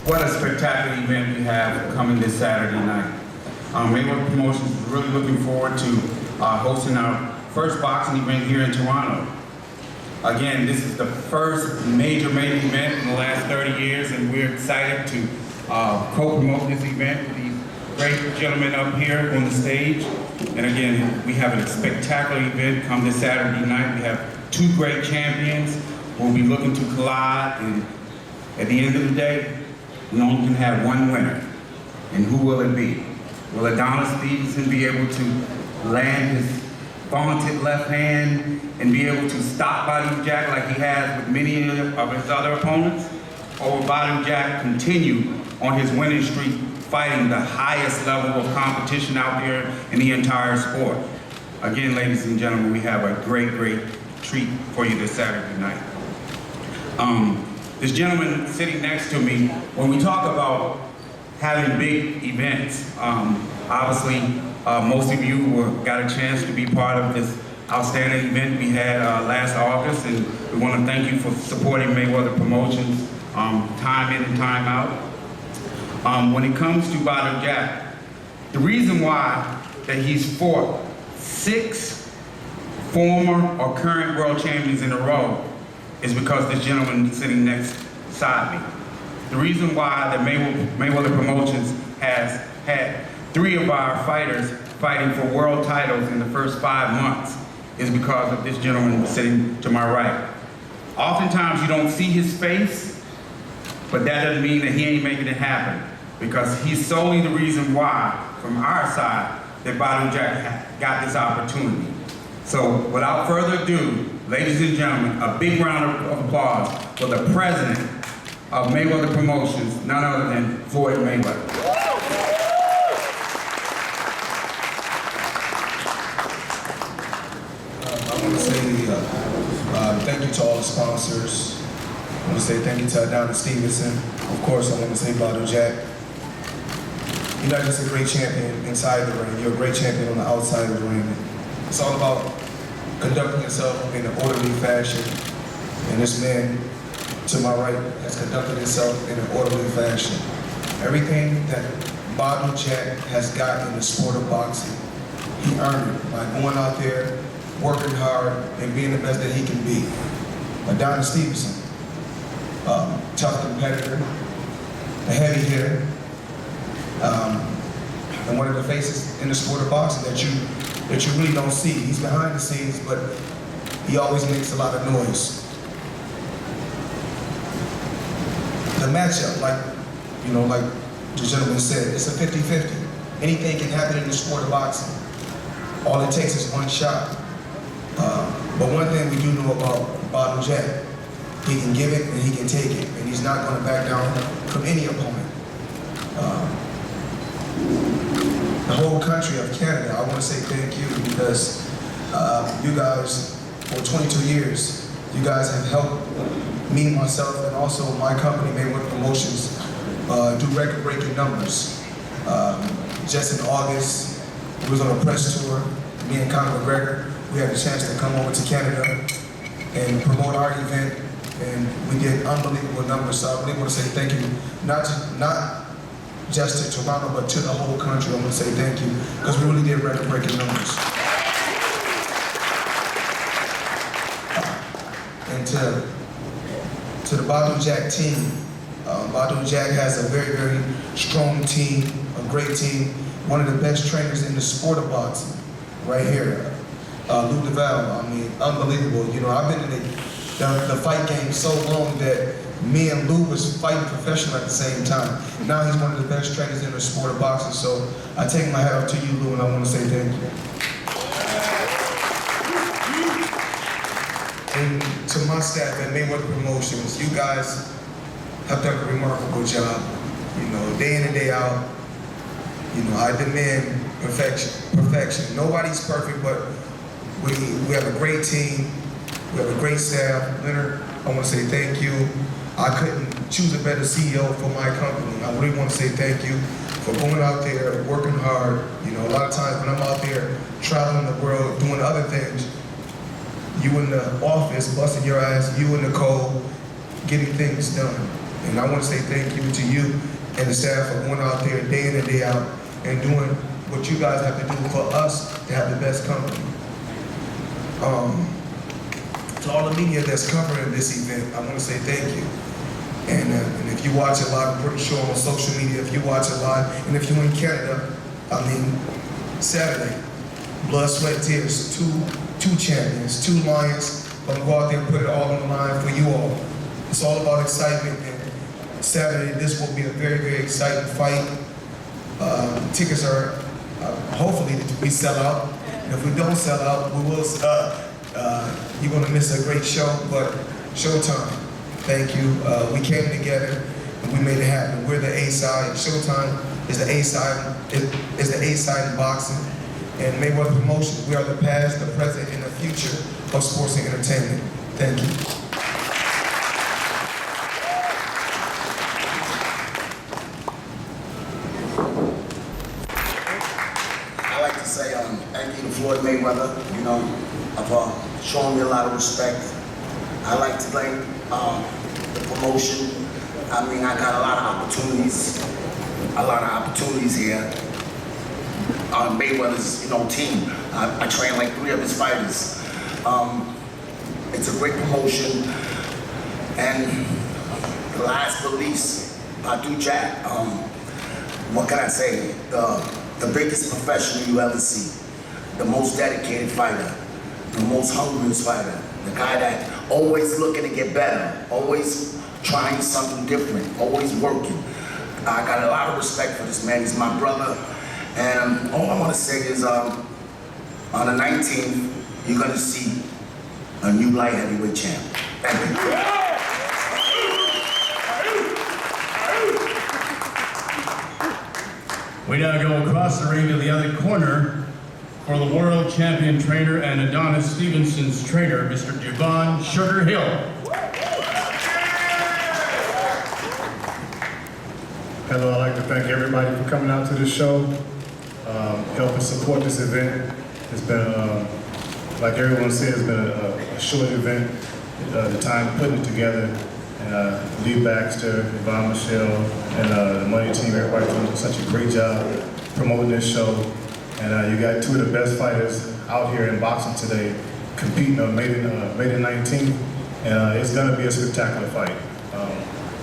What a spectacular event we have coming this Saturday night. Mayweather Promotions is really looking forward to hosting our first boxing event here in Toronto. Again, this is the first major event in the last 30 years, and we're excited to co-promote this event with these great gentlemen up here on the stage. And again, we have a spectacular event come this Saturday night. We have two great champions. We'll be looking to collide, and at the end of the day, we only can have one winner. And who will it be? Will Adonis Stevenson be able to land his vaunted left hand and be able to stop Badou Jack like he has with many of his other opponents? Or will Badou Jack continue on his winning streak, fighting the highest level of competition out there in the entire sport? Again, ladies and gentlemen, we have a great treat for you this Saturday night. This gentleman sitting next to me, when we talk about having big events, obviously most of you got a chance to be part of this outstanding event we had last August, and we want to thank you for supporting Mayweather Promotions time in and time out. When it comes to Badou Jack, the reason why that he's fought 6 former or current world champions in a row is because this gentleman sitting next beside me. The reason why that Mayweather Promotions has had 3 of our fighters fighting for world titles in the first 5 months is because of this gentleman sitting to my right. Oftentimes you don't see his face, but that doesn't mean that he ain't making it happen, because he's solely the reason why, from our side, that Badou Jack got this opportunity. So without further ado, ladies and gentlemen, a big round of applause for the president of Mayweather Promotions, none other than Floyd Mayweather. I want to say thank you to all the sponsors. I want to say thank you to Adonis Stevenson. Of course, I want to say Badou Jack. You're not just a great champion inside the ring, you're a great champion on the outside of the ring. It's all about conducting yourself in an orderly fashion. And this man to my right has conducted himself in an orderly fashion. Everything that Badou Jack has got in the sport of boxing, he earned it by going out there, working hard, and being the best that he can be. Adonis Stevenson, tough competitor, a heavy hitter, and one of the faces in the sport of boxing that you really don't see. He's behind the scenes, but he always makes a lot of noise. The matchup, like the gentleman said, it's a 50-50. Anything can happen in the sport of boxing. All it takes is one shot. But one thing we do know about Badou Jack, he can give it and he can take it, and he's not going to back down from any opponent. The whole country of Canada, I want to say thank you, because you guys, for 22 years, you guys have helped me, myself, and also my company, Mayweather Promotions, do record-breaking numbers. Just in August, we was on a press tour, me and Conor McGregor. We had the chance to come over to Canada and promote our event, and we did unbelievable numbers. So I really want to say thank you, not just to Toronto, but to the whole country. I want to say thank you, because we really did record-breaking numbers. And to the Badou Jack team, Badou Jack has a very strong team, a great team, one of the best trainers in the sport of boxing, right here. Lou DeVal, I mean, unbelievable. You know, I've been in the fight game so long that me and Lou was fighting professional at the same time. Now he's one of the best trainers in the sport of boxing. So I take my hat off to you, Lou, and I want to say thank you. And to my staff at Mayweather Promotions, you guys have done a remarkable job. You know, day in and day out. You know, I demand perfection. Nobody's perfect, but we have a great team. We have a great staff. Leonard, I want to say thank you. I couldn't choose a better CEO for my company. I really want to say thank you for going out there, working hard. You know, a lot of times when I'm out there traveling the world, doing other things, you in the office busting your ass, you and Nicole getting things done. And I want to say thank you to you and the staff for going out there day in and day out and doing what you guys have to do for us to have the best company. To all the media that's covering this event, I want to say thank you. And if you watch it live, I'm pretty sure on social media, if you watch it live, and if you're in Canada, I mean, Saturday, blood, sweat, tears, two champions, 2 lions. I'm gonna go out there and put it all on the line for you all. It's all about excitement, and Saturday, this will be a very, very exciting fight. Tickets are, hopefully, we sell out. And if we don't sell out, we will, you're gonna miss a great show, but Showtime, thank you. We came together and we made it happen. We're the A side. Showtime is the A side, is the A side in boxing. And Mayweather Promotions, we are the past, the present, and the future of sports and entertainment. Thank you. I like to say thank you to Floyd Mayweather. You know, I've shown me a lot of respect. I like to thank the promotion. I mean, I got a lot of opportunities here. Mayweather's, team. I train like 3 of his fighters. It's a great promotion. And last but least, Badou Jack. What can I say? The biggest professional you ever see. The most dedicated fighter. The most hungriest fighter. The guy that always looking to get better. Always trying something different. Always working. I got a lot of respect for this man. He's my brother. And all I want to say is, on the 19th, you're going to see a new light heavyweight champ. Thank you. We now go across the ring to the other corner for the world champion trainer and Adonis Stevenson's trainer, Mr. Devon Sugar Hill. Hello, I'd like to thank everybody for coming out to this show. Helping support this event. It's been, like everyone said, it's been a short event. The time putting it together, and Lee Baxter, Yvonne Michelle, and the Money team, everybody doing such a great job promoting this show. And you got 2 of the best fighters out here in boxing today competing on May the 19th, and it's going to be a spectacular fight.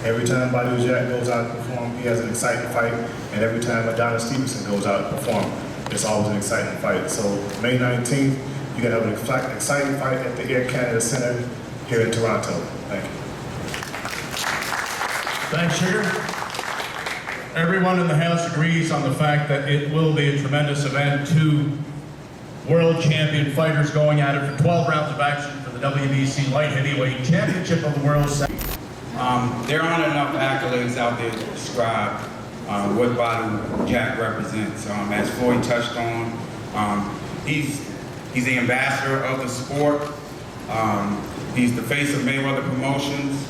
Every time Badou Jack goes out to perform, he has an exciting fight, and every time Adonis Stevenson goes out to perform, it's always an exciting fight. So May 19th, you're gonna have an exciting fight at the Air Canada Center here in Toronto. Thank you. Thanks, Sugar. Everyone in the House agrees on the fact that it will be a tremendous event. 2 world champion fighters going at it for 12 rounds of action for the WBC Light Heavyweight Championship of the World. There aren't enough accolades out there to describe what Badou Jack represents. As Floyd touched on, he's the ambassador of the sport. He's the face of Mayweather Promotions.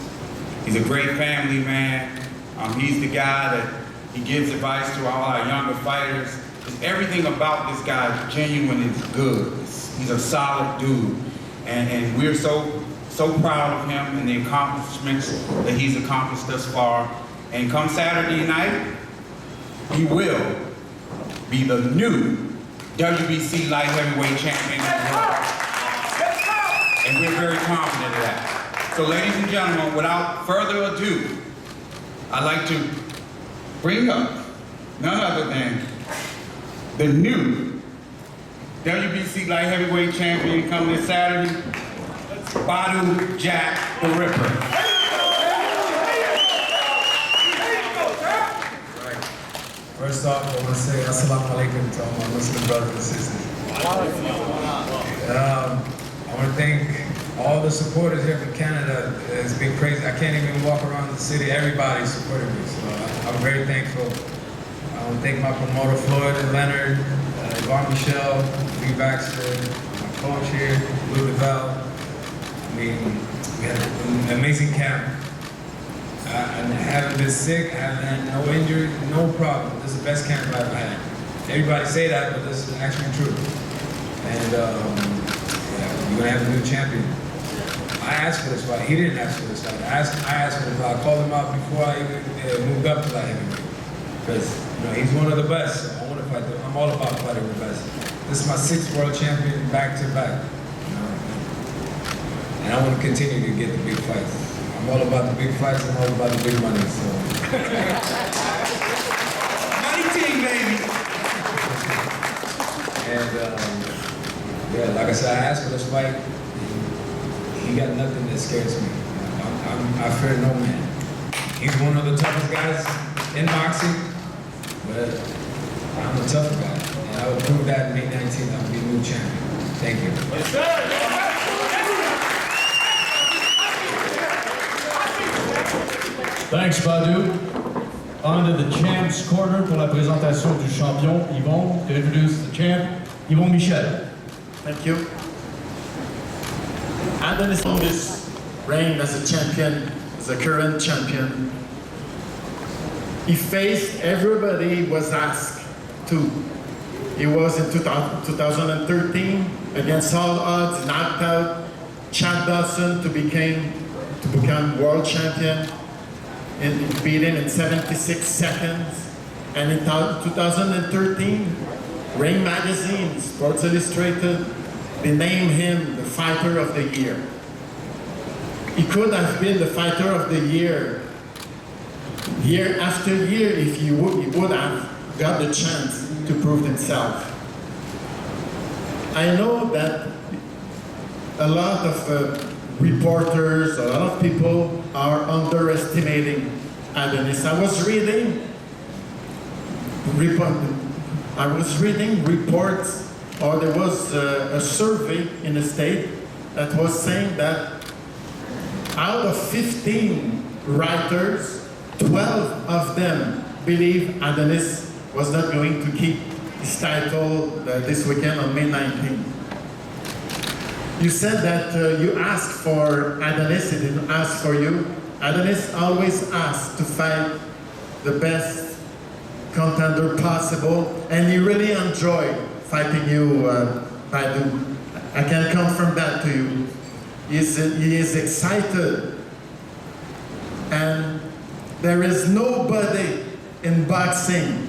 He's a great family man. He's the guy that he gives advice to all our younger fighters. Everything about this guy is genuine and good. He's a solid dude. And we're so proud of him and the accomplishments that he's accomplished thus far. And come Saturday night, he will be the new WBC light heavyweight champion of the world. And we're very confident of that. So ladies and gentlemen, without further ado, I'd like to bring up none other than the new WBC light heavyweight champion coming this Saturday, Badou Jack the Ripper. First off, I want to say assalamu alaikum to all my Muslim brothers and sisters. I want to thank all the supporters here from Canada. It's been crazy. I can't even walk around the city. Everybody supported me, so I'm very thankful. I want to thank my promoter Floyd and Leonard, Yvonne Michelle, Lee Baxter, my coach here, Lou DeVal. I mean, we had an amazing camp. I haven't been sick, I haven't had no injury, no problem. This is the best camp I've ever had. Everybody say that, but this is actually true. And yeah, we're gonna have a new champion. I asked for this fight. He didn't ask for this fight. I asked for this fight. I called him out before I even moved up to light heavyweight. Because he's one of the best. So I want to fight. I'm all about fighting the best. This is my 6th world champion back to back. And I want to continue to get the big fights. I'm all about the big fights. I'm all about the big money. So. Money team, baby. And like I said, I asked for this fight. He got nothing that scares me. I fear no man. He's one of the toughest guys in boxing, but I'm a tough guy. And I will prove that May 19th. I'll be a new champion. Thank you. Yes, sir. Thanks, Badou. On to the champ's corner pour la présentation du champion, Yvon. To introduce the champ, Yvon Michel. Thank you. Adonis Stevenson reign as a champion, as a current champion. He faced everybody was asked to. He was in 2013 against all odds, knocked out Chad Dawson to become world champion. And beat him in 76 seconds. And in 2013, Ring Magazine, Sports Illustrated, they named him the Fighter of the Year. He could have been the Fighter of the Year after year if he would have got the chance to prove himself. I know that a lot of reporters, a lot of people are underestimating Adonis. I was reading reports, or there was a survey in the state that was saying that out of 15 writers, 12 of them believe Adonis was not going to keep his title this weekend on May 19th. You said that you asked for Adonis, he didn't ask for you. Adonis always asked to fight the best contender possible, and he really enjoyed fighting you, Badou. I can confirm that to you. He is excited, and there is nobody in boxing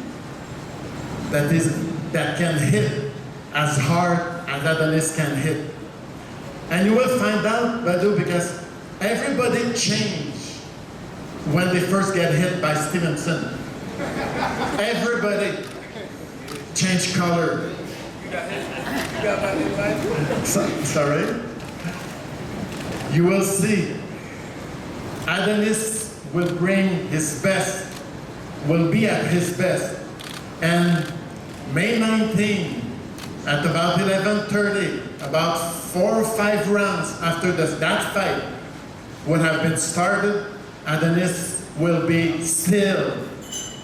that can hit as hard as Adonis can hit. And you will find out, Badou, because everybody changed when they first get hit by Stevenson. Everybody changed color. Sorry? You will see. Adonis will bring his best, will be at his best. And May 19, at about 11:30, about 4 or 5 rounds after that fight would have been started, Adonis will be still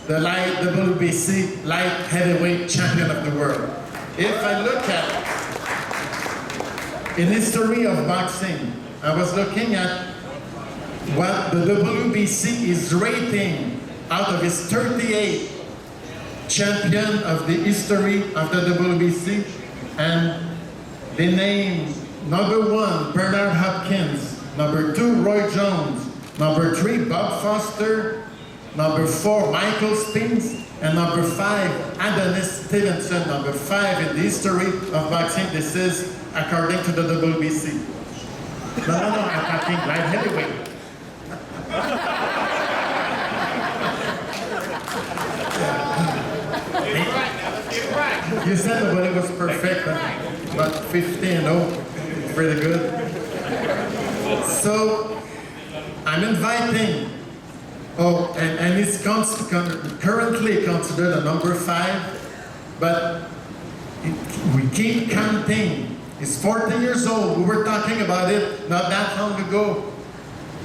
the WBC light heavyweight champion of the world. If I look at in history of boxing, I was looking at what the WBC is rating out of his 38 champion of the history of the WBC, and they named number 1, Bernard Hopkins, number 2, Roy Jones, number 3, Bob Foster, number 4, Michael Spinks, and number 5, Adonis Stevenson, number 5 in the history of boxing. This is according to the WBC. No, I'm talking light heavyweight. You said nobody was perfect, but 15-0, pretty good. So, I'm inviting, and he's currently considered a number 5, but we keep counting. He's 40 years old. We were talking about it not that long ago.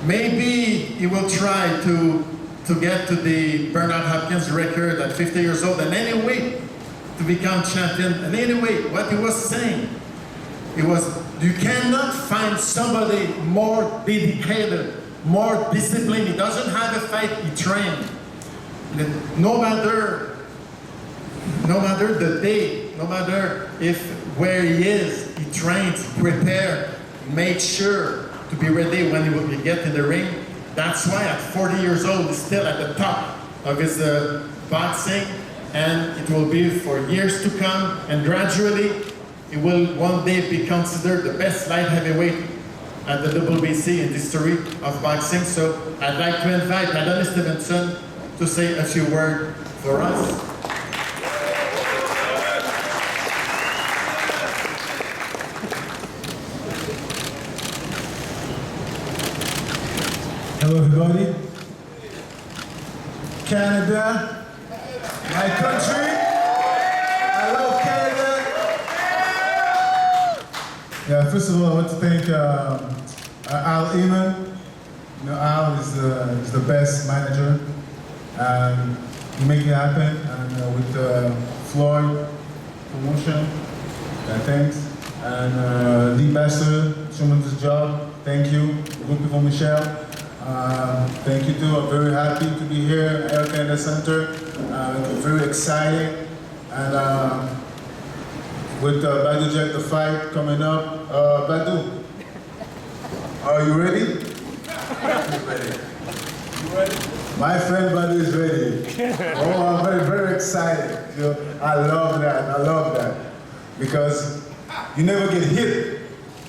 Maybe he will try to get to the Bernard Hopkins record at 50 years old, and anyway, to become champion. And anyway, what he was saying, you cannot find somebody more dedicated, more disciplined. He doesn't have a fight, he trained. No matter the day, no matter where he is, he trains, prepare, make sure to to be ready when he will get in the ring. That's why at 40 years old, he's still at the top of his boxing, and it will be for years to come, and gradually, he will one day be considered the best light heavyweight at the WBC in the history of boxing. So I'd like to invite Adonis Stevenson to say a few words for us. Hello everybody. Canada, my country. I love Canada. Yeah, first of all, I want to thank Al Eman. You know, Al is the best manager. He make it happen. And with Floyd promotion, thanks. And Lee Basser, tremendous job. Thank you. Good people, Michelle. Thank you too. I'm very happy to be here at Air Canada Center. Very exciting. And with Badou Jack, the fight coming up. Badou, are you ready? He's ready. You ready? My friend Badou is ready. Oh, I'm very, very excited. You know, I love that. I love that. Because you never get hit.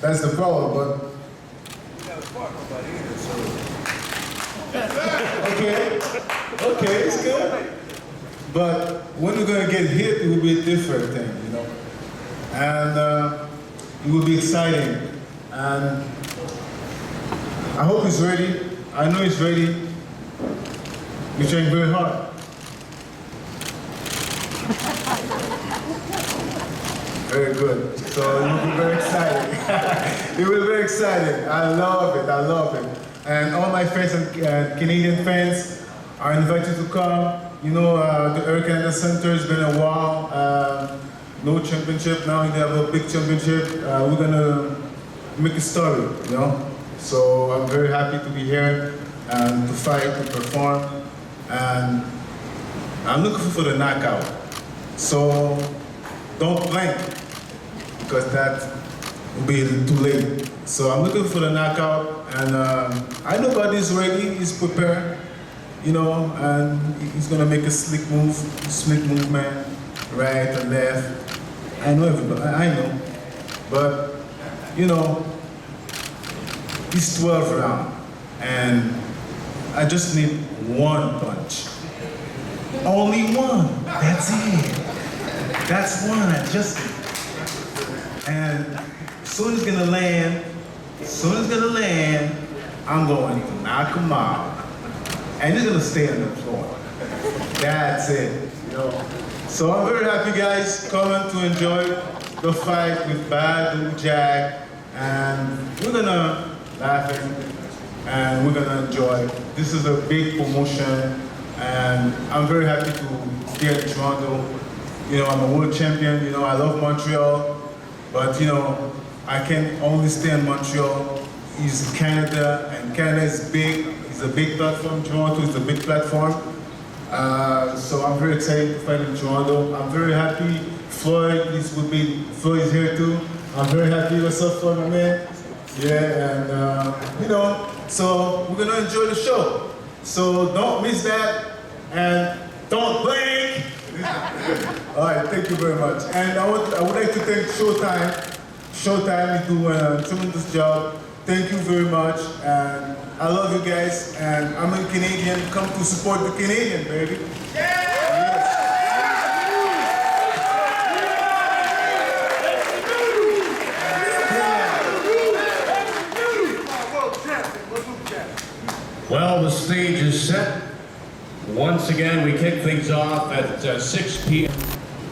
That's the problem. But okay, it's good. But when you're gonna get hit, it will be a different thing, you know. And it will be exciting. And I hope he's ready. I know he's ready. We're trying very hard. Very good. So it will be very exciting. It will be very exciting. I love it. I love it. And all my friends and Canadian fans are invited to come. You know, the Air Canada Center has been a while. No championship. Now they have a big championship. We're gonna make a story, you know. So I'm very happy to be here and to fight, to perform, and I'm looking for the knockout. So don't blink, because that will be too late. So I'm looking for the knockout, and I know Badou's ready, he's prepared, you know, and he's gonna make a slick movement, right and left. I know everybody, I know, but you know, it's 12 rounds, and I just need one punch. Only one, that's it. That's one, I just need. And soon as it's gonna land, I'm going to knock him out. And he's gonna stay on the floor. That's it, you know. So I'm very happy, guys, coming to enjoy the fight with Badou Jack. And we're gonna laugh and we're gonna enjoy. This is a big promotion, and I'm very happy to be at Toronto. You know, I'm a world champion, you know, I love Montreal, but you know, I can only stay in Montreal. It's Canada, and Canada is big. It's a big platform. Toronto is a big platform. So I'm very excited to fight in Toronto. I'm very happy Floyd is here too. I'm very happy. What's up, Floyd, my man? Yeah, and you know, so we're gonna enjoy the show. So don't miss that, and don't blink. All right, thank you very much. And I would like to thank Showtime. Showtime is doing a tremendous job. Thank you very much, and I love you guys. And I'm a Canadian. Come to support the Canadian, baby. Well, the stage is set. Once again, we kick things off at 6 p.m.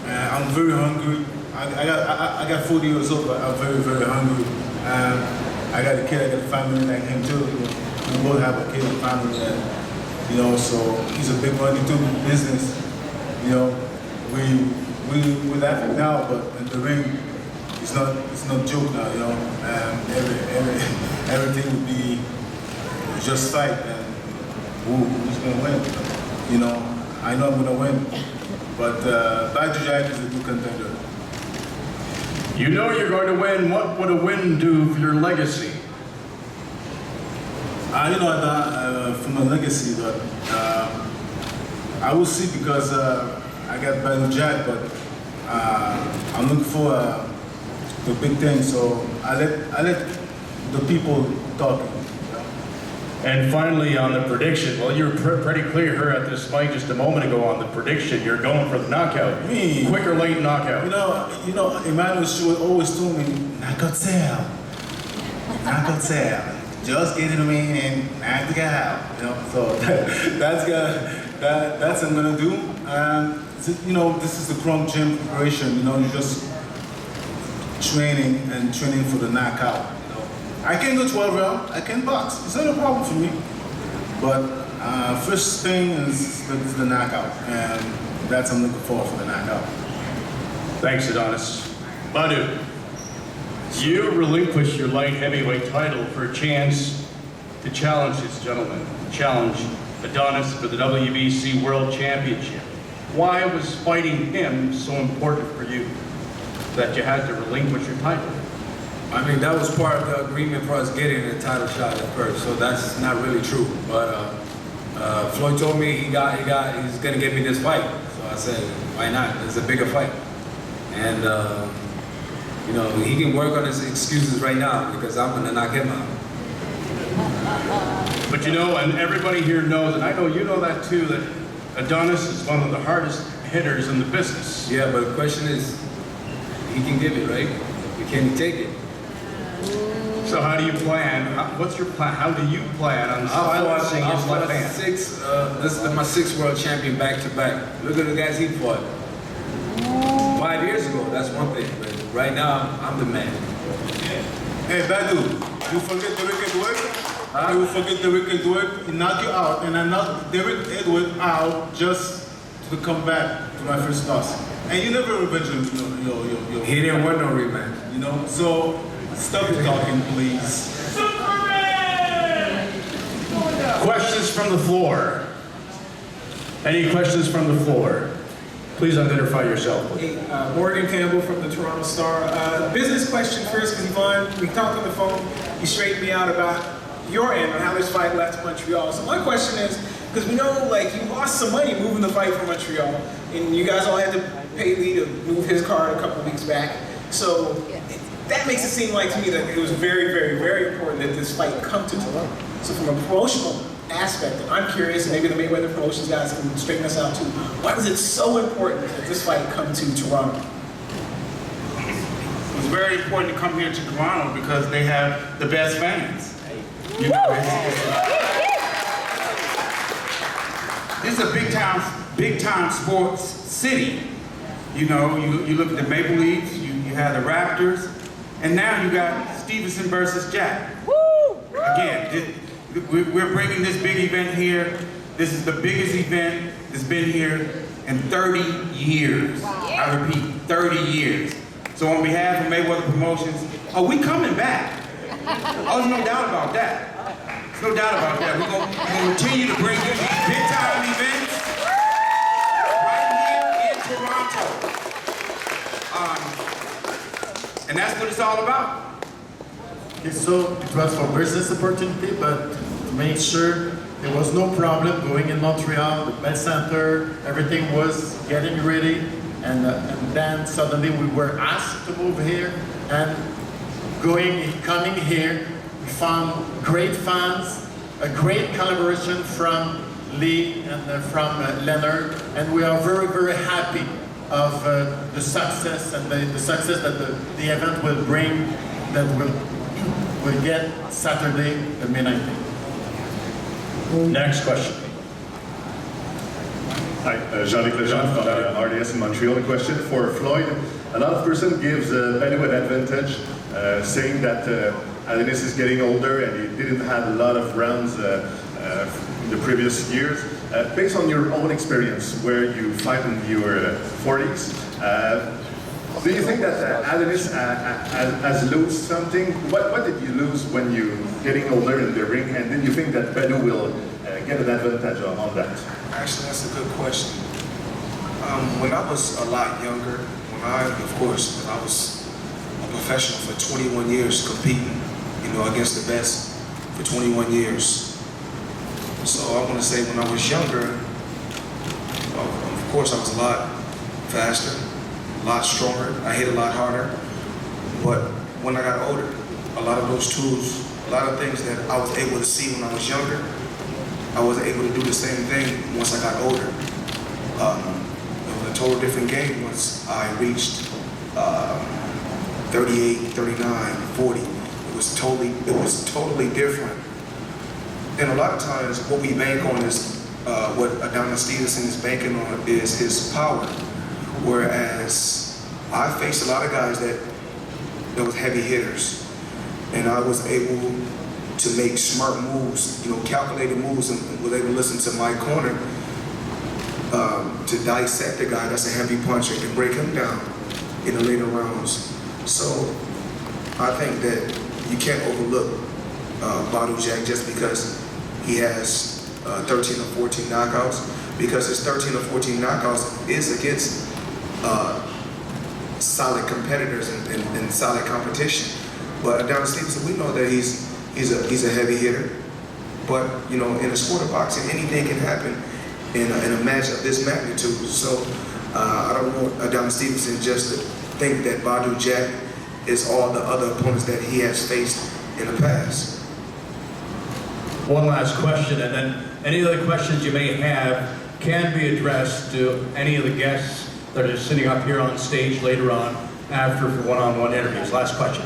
I'm very hungry. I got 40 years old, but I'm very, very hungry. I got a kid, I got a family like him too. We both have a kid and family, and you know, so he's a big money too, business. You know, we're laughing now, but in the ring, it's not joke now. You know, everything will be just fight, and who's gonna win? You know, I know I'm gonna win, but Badou Jack is a good contender. You know you're going to win. What would a win do for your legacy? From a legacy, but I will see because I got Badou Jack, but I'm looking for the big thing. So I let the people talk. And finally, on the prediction, well, you were pretty clear here at this fight just a moment ago on the prediction. You're going for the knockout. Me? Quick or late knockout? You know, Emmanuel Stewart always told me, knockout sale. Knockout sale. Just get in the ring and knock the guy out. You know, so that's what I'm gonna do. You know, this is the Chrome Gym preparation. You know, you're just training for the knockout. You know, I can go 12 rounds. I can box. It's not a problem for me. But first thing is the knockout, and that's what I'm looking for the knockout. Thanks, Adonis. Badou, you relinquish your light heavyweight title for a chance to challenge this gentleman, challenge Adonis for the WBC World Championship. Why was fighting him so important for you that you had to relinquish your title? I mean, that was part of the agreement for us getting a title shot at first, so that's not really true. But Floyd told me he's gonna give me this fight, so I said, why not? It's a bigger fight, and you know, he can work on his excuses right now because I'm gonna knock him out. But you know, and everybody here knows, and I know you know that too, that Adonis is one of the hardest hitters in the business. Yeah, but the question is, he can give it, right? Can he take it? So how do you plan? What's your plan? How do you plan on silencing his left hand? This is my sixth world champion back-to-back. Look at the guys he fought. 5 years ago, that's one thing, but right now, I'm the man. Hey, Badou, you forget Derek Edward? You forget Derek Edward? He knocked you out, and I knocked Derek Edward out just to come back to my first loss. And you never revenge your He didn't want no rematch. You know, so stop your talking, please. Questions from the floor? Any questions from the floor? Please identify yourself, please. Hey, Morgan Campbell from the Toronto Star. Business question first, because Yvonne, we talked on the phone, you straightened me out about your end on how this fight left Montreal. So my question is, because we know like you lost some money moving the fight from Montreal, and you guys all had to pay Lee to move his card a couple weeks back. So that makes it seem like to me that it was very, very, very important that this fight come to Toronto. So from a promotional aspect, I'm curious, and maybe the Mayweather Promotions guys can straighten us out too. Why was it so important that this fight come to Toronto? It was very important to come here to Toronto because they have the best fans. You know, this is a big time sports city. You know, you look at the Maple Leafs, you have the Raptors, and now you got Stevenson versus Jack. Again, we're bringing this big event here. This is the biggest event that's been here in 30 years. I repeat, 30 years. So on behalf of Mayweather Promotions, we coming back. Oh, there's no doubt about that. There's no doubt about that. We're going to continue to bring you these big time events right here in Toronto. And that's what it's all about. Okay, so it was for business opportunity, but to make sure there was no problem going in Montreal, the Med Center, everything was getting ready, and then suddenly we were asked to move here, and coming here, we found great fans, a great collaboration from Lee and from Leonard, and we are very, very happy of the success and the success that the event will bring, that we'll get Saturday, the May 19th. Next question. Hi, Jean-Luc Lejeune from RDS in Montreal. A question for Floyd. A lot of person gives Badou an advantage, saying that Adonis is getting older and he didn't have a lot of rounds in the previous years. Based on your own experience, where you fight in your 40s, do you think that Adonis has lost something? What did you lose when you getting older in the ring, and then you think that Badou will get an advantage on that? Actually, that's a good question. When I was a lot younger, when I was a professional for 21 years competing, you know, against the best, for 21 years. So I want to say when I was younger, of course I was a lot faster, a lot stronger, I hit a lot harder. But when I got older, a lot of those tools, a lot of things that I was able to see when I was younger, I was able to do the same thing once I got older. It was a total different game once I reached 38, 39, 40. It was totally different. And a lot of times what we bank on is, what Adonis Stevenson is banking on is his power. Whereas I faced a lot of guys that was heavy hitters. And I was able to make smart moves, calculated moves, and was able to listen to my corner to dissect the guy that's a heavy puncher and break him down in the later rounds. So I think that you can't overlook Badou Jack just because he has 13 or 14 knockouts, because his 13 or 14 knockouts is against solid competitors and solid competition. But Adonis Stevenson, we know that he's a heavy hitter. But in a sport of boxing, anything can happen in a match of this magnitude. So I don't want Adonis Stevenson just to think that Badou Jack is all the other opponents that he has faced in the past. One last question, and then any other questions you may have can be addressed to any of the guests that are sitting up here on stage later on after for one-on-one interviews. Last question.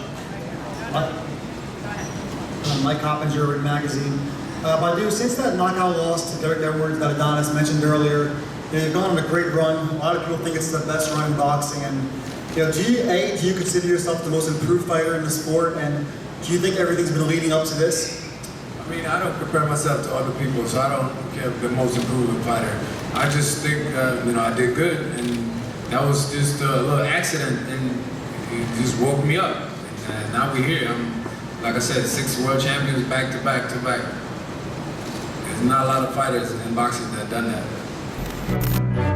Mike Hoppinger with Magazine. Badou, since that knockout loss to Derek Edwards that Adonis mentioned earlier, you've gone on a great run. A lot of people think it's the best run in boxing. And do you consider yourself the most improved fighter in the sport? And do you think everything's been leading up to this? I mean, I don't compare myself to other people, so I don't care the most improved fighter. I just think, I did good, and that was just a little accident, and it just woke me up. And now we're here. I'm, like I said, 6 world champions back to back to back. There's not a lot of fighters in boxing that have done that.